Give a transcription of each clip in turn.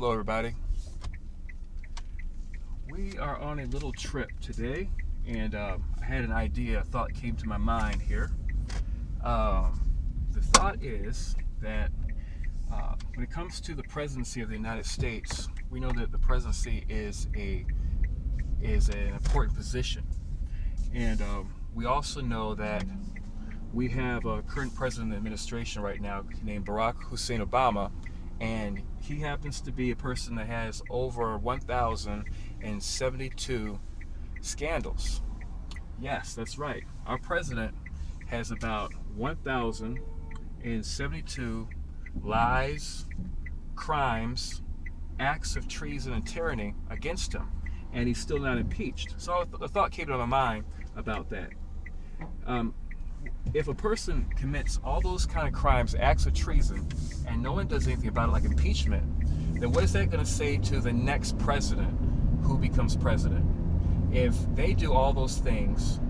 Hello, everybody. We are on a little trip today, and I had an idea, a thought came to my mind here. The thought is that when it comes to the presidency of the United States, we know that the presidency is an important position, and we also know that we have a current president of the administration right now named Barack Hussein Obama, and he happens to be a person that has over 1,072 scandals. Yes, that's right. Our president has about 1,072 lies, crimes, acts of treason and tyranny against him, and he's still not impeached. So a thought came to my mind about that. Um, if a person commits all those kind of crimes, acts of treason, and no one does anything about it, like impeachment, then what is that going to say to the next president who becomes president? If they do all those things,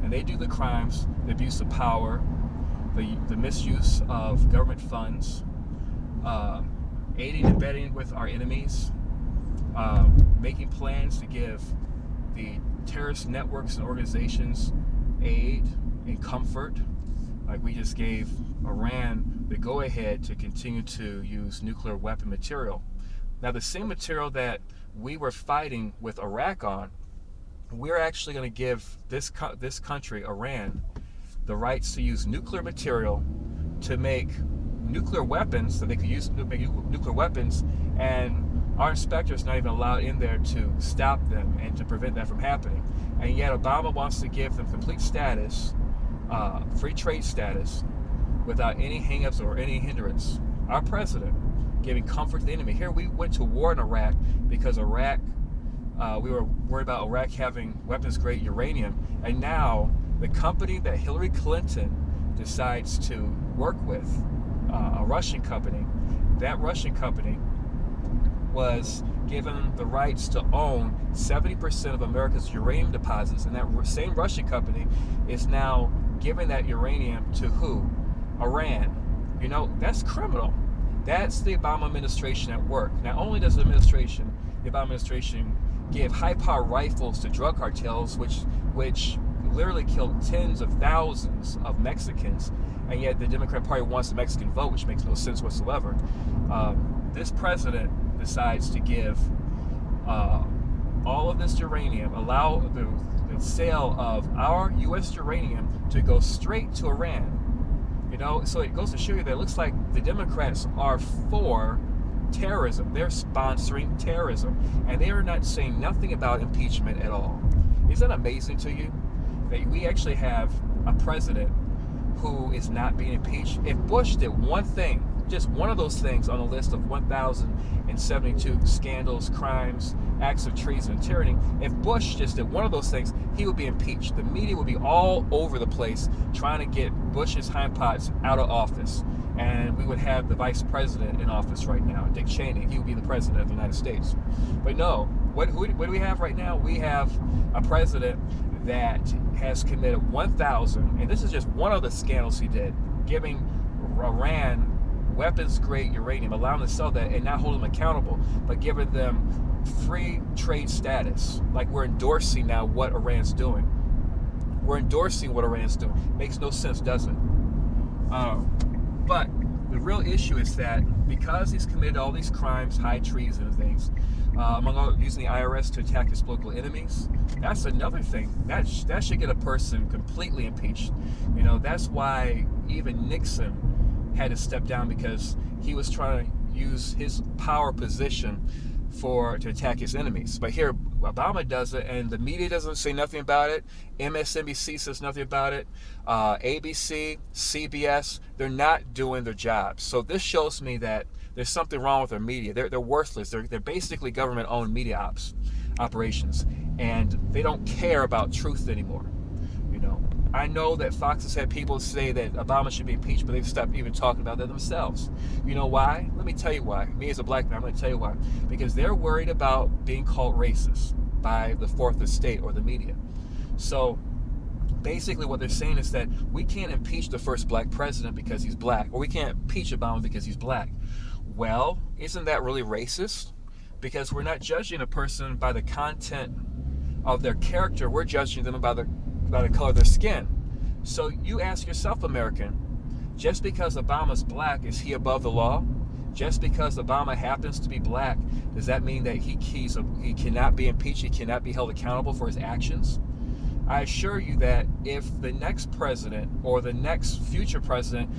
and they do the crimes, the abuse of power, the misuse of government funds, aiding and abetting with our enemies, making plans to give the terrorist networks and organizations aid and comfort, like we just gave Iran the go-ahead to continue to use nuclear weapon material. Now, the same material that we were fighting with Iraq on, we're actually going to give this country, Iran, the rights to use nuclear material to make nuclear weapons, so they could make nuclear weapons, and our inspectors not even allowed in there to stop them and to prevent that from happening. And yet Obama wants to give them complete status, free trade status, without any hang-ups or any hindrance. Our president giving comfort to the enemy. Here we went to war in Iraq because we were worried about Iraq having weapons-grade uranium, and now the company that Hillary Clinton decides to work with, a Russian company, that Russian company was given the rights to own 70% of America's uranium deposits, and that same Russian company is now giving that uranium to who? Iran. You know, that's criminal. That's the Obama administration at work. Not only does the Obama administration give high-power rifles to drug cartels, which literally killed tens of thousands of Mexicans, and yet the Democrat Party wants the Mexican vote, which makes no sense whatsoever. This president decides to give all of this uranium, allow the sale of our U.S. uranium to go straight to Iran. You know, so it goes to show you that it looks like the Democrats are for terrorism. They're sponsoring terrorism, and they are not saying nothing about impeachment at all. Isn't that amazing to you? That we actually have a president who is not being impeached. If Bush did one thing, just one of those things on the list of 1,072 scandals, crimes, acts of treason and tyranny, if Bush just did one of those things, he would be impeached. The media would be all over the place trying to get Bush's hindparts out of office. And we would have the vice president in office right now, Dick Cheney. He would be the president of the United States. But no, what do we have right now? We have a president that has committed 1,000, and this is just one of the scandals he did, giving Iran weapons-grade uranium, allowing them to sell that and not holding them accountable, but giving them free trade status. Like we're endorsing now what Iran's doing. We're endorsing what Iran's doing. Makes no sense, does it? But the real issue is that because he's committed all these crimes, high treason and things, among all, using the IRS to attack his political enemies, that's another thing. That should get a person completely impeached. You know, that's why even Nixon had to step down, because he was trying to use his power position to attack his enemies. But here Obama does it, and the media doesn't say nothing about it. MSNBC says nothing about it. ABC, CBS, they're not doing their jobs. So this shows me that there's something wrong with their media. They're worthless. They're basically government-owned media operations, and they don't care about truth anymore. You know, I know that Fox has had people say that Obama should be impeached, but they've stopped even talking about that themselves. You know why? Let me tell you why. Me as a black man, I'm going to tell you why. Because they're worried about being called racist by the fourth estate or the media. So basically what they're saying is that we can't impeach the first black president because he's black, or we can't impeach Obama because he's black. Well, isn't that really racist? because we're not judging a person by the content of their character. We're judging them by the color of their skin. So you ask yourself, American, just because Obama's black, is he above the law? Just because Obama happens to be black, does that mean that he cannot be impeached, he cannot be held accountable for his actions? I assure you that if the next president or the next future president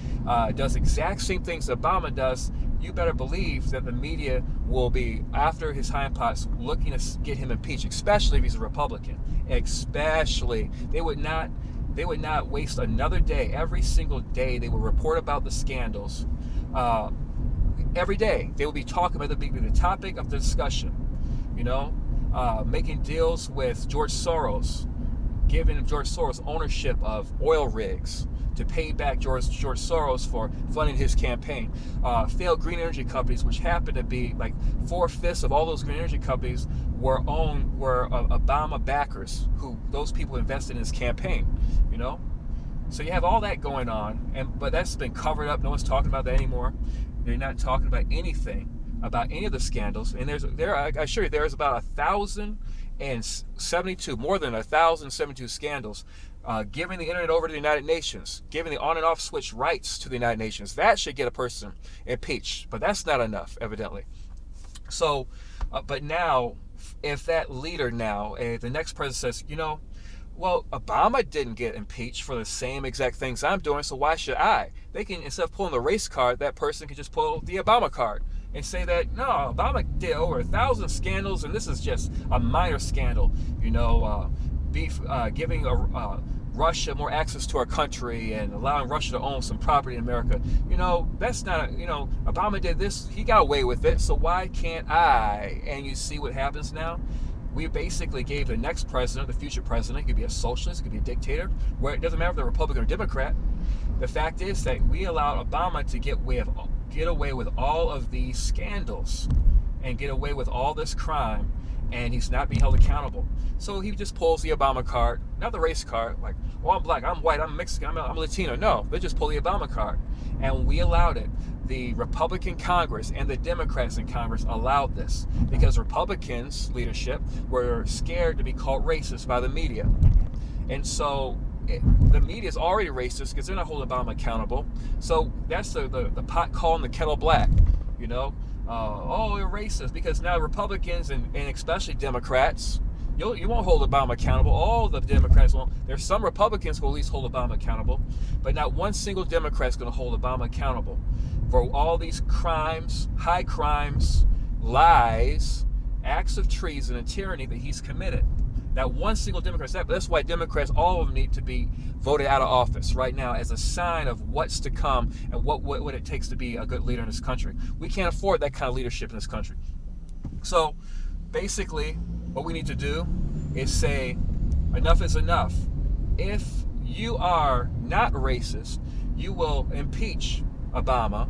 does exact same things Obama does, you better believe that the media will be after his hindparts looking to get him impeached, especially if he's a Republican. Especially, they would not waste another day. Every single day they will report about the scandals. Every day they will be talking about the topic of the discussion. Making deals with George Soros, giving George Soros ownership of oil rigs to pay back George Soros for funding his campaign. Failed green energy companies, which happen to be like 4/5 of all those green energy companies were Obama backers, who those people invested in his campaign. So you have all that going on, but that's been covered up. No one's talking about that anymore. They're not talking about anything about any of the scandals. And I assure you, there's about 1,072, more than 1,072 scandals, giving the internet over to the United Nations, giving the on and off switch rights to the United Nations. That should get a person impeached, but that's not enough, evidently. So, but now, if that leader now, the next president says, well, Obama didn't get impeached for the same exact things I'm doing, so why should I? They can, instead of pulling the race card, that person can just pull the Obama card and say that, no, Obama did over 1,000 scandals, and this is just a minor scandal. Giving Russia more access to our country and allowing Russia to own some property in America. That's not, Obama did this, he got away with it, so why can't I? And you see what happens now? We basically gave the next president, the future president, it could be a socialist, it could be a dictator, where it doesn't matter if they're Republican or Democrat. The fact is that we allowed Obama to get away with all of these scandals and get away with all this crime, and he's not being held accountable. So he just pulls the Obama card, not the race card, like, I'm black, I'm white, I'm Mexican, I'm Latino. No, they just pull the Obama card. And we allowed it. The Republican Congress and the Democrats in Congress allowed this because Republicans' leadership were scared to be called racist by the media. And so the media is already racist because they're not holding Obama accountable. So that's the pot calling the kettle black, they're racist because now Republicans and especially Democrats, you won't hold Obama accountable. All the Democrats won't. There's some Republicans who will at least hold Obama accountable, but not one single Democrat is going to hold Obama accountable for all these crimes, high crimes, lies, acts of treason and tyranny that he's committed. Not one single Democrat said that, but that's why Democrats, all of them, need to be voted out of office right now as a sign of what's to come and what it takes to be a good leader in this country. We can't afford that kind of leadership in this country. So basically, what we need to do is say, enough is enough. If you are not racist, you will impeach Obama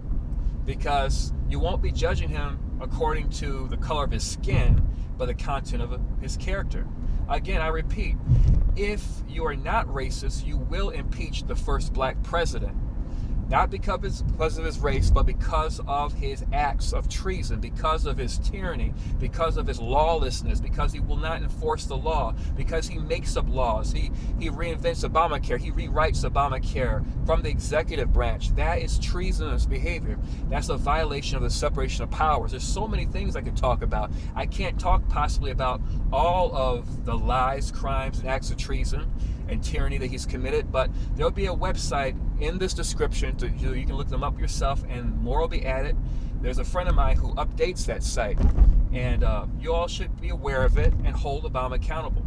because you won't be judging him according to the color of his skin, but the content of his character. Again, I repeat, if you are not racist, you will impeach the first black president. Not because of his race, but because of his acts of treason, because of his tyranny, because of his lawlessness, because he will not enforce the law, because he makes up laws. He reinvents Obamacare. He rewrites Obamacare from the executive branch. That is treasonous behavior. That's a violation of the separation of powers. There's so many things I could talk about. I can't talk possibly about all of the lies, crimes, and acts of treason and tyranny that he's committed, but there'll be a website in this description you can look them up yourself, and more will be added. There's a friend of mine who updates that site, and you all should be aware of it and hold Obama accountable.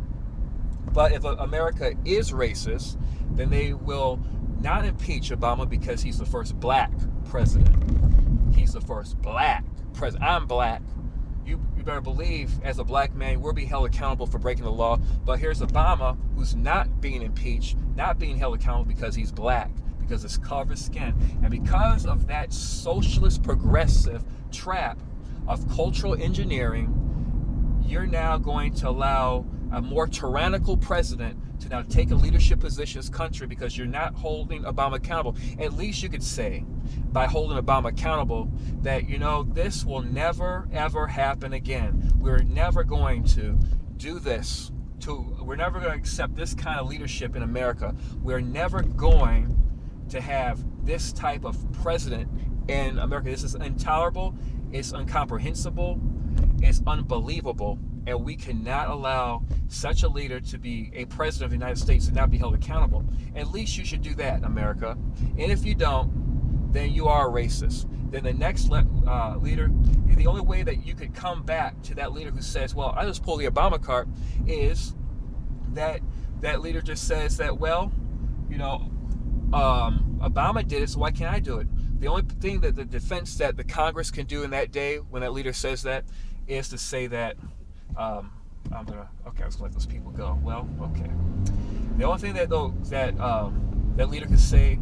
But if America is racist, then they will not impeach Obama because he's the first black president. He's the first black president. I'm black. You better believe, as a black man, we'll be held accountable for breaking the law. But here's Obama, who's not being impeached, not being held accountable because he's black, because it's color of his skin. And because of that socialist progressive trap of cultural engineering, you're now going to allow a more tyrannical president to now take a leadership position in this country because you're not holding Obama accountable. At least you could say, by holding Obama accountable, that, this will never, ever happen again. We're never going to do this. We're never going to accept this kind of leadership in America. We're never going to have this type of president in America. This is intolerable. It's incomprehensible. It's unbelievable. And we cannot allow such a leader to be a president of the United States and not be held accountable. At least you should do that, America. And if you don't, then you are a racist. Then the next leader, the only way that you could come back to that leader who says, well, I just pulled the Obama card, is that leader just says that, well, Obama did it, so why can't I do it? The only thing that the defense that the Congress can do in that day when that leader says that is to say that, I was gonna let those people go. Well, okay. The only thing that that leader could say,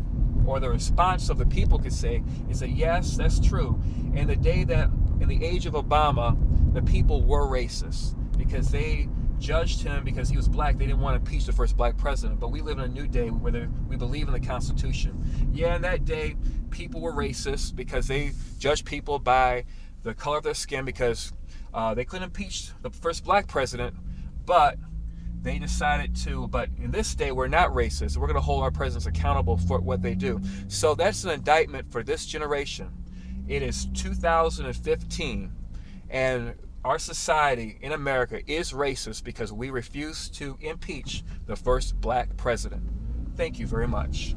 or the response of the people could say, is that yes, that's true. And the day that, in the age of Obama, the people were racist because they judged him because he was black. They didn't want to impeach the first black president. But we live in a new day where we believe in the Constitution. Yeah, in that day, people were racist because they judged people by the color of their skin because they couldn't impeach the first black president, but they decided to. But in this day, we're not racist. We're going to hold our presidents accountable for what they do. So that's an indictment for this generation. It is 2015, and our society in America is racist because we refuse to impeach the first black president. Thank you very much.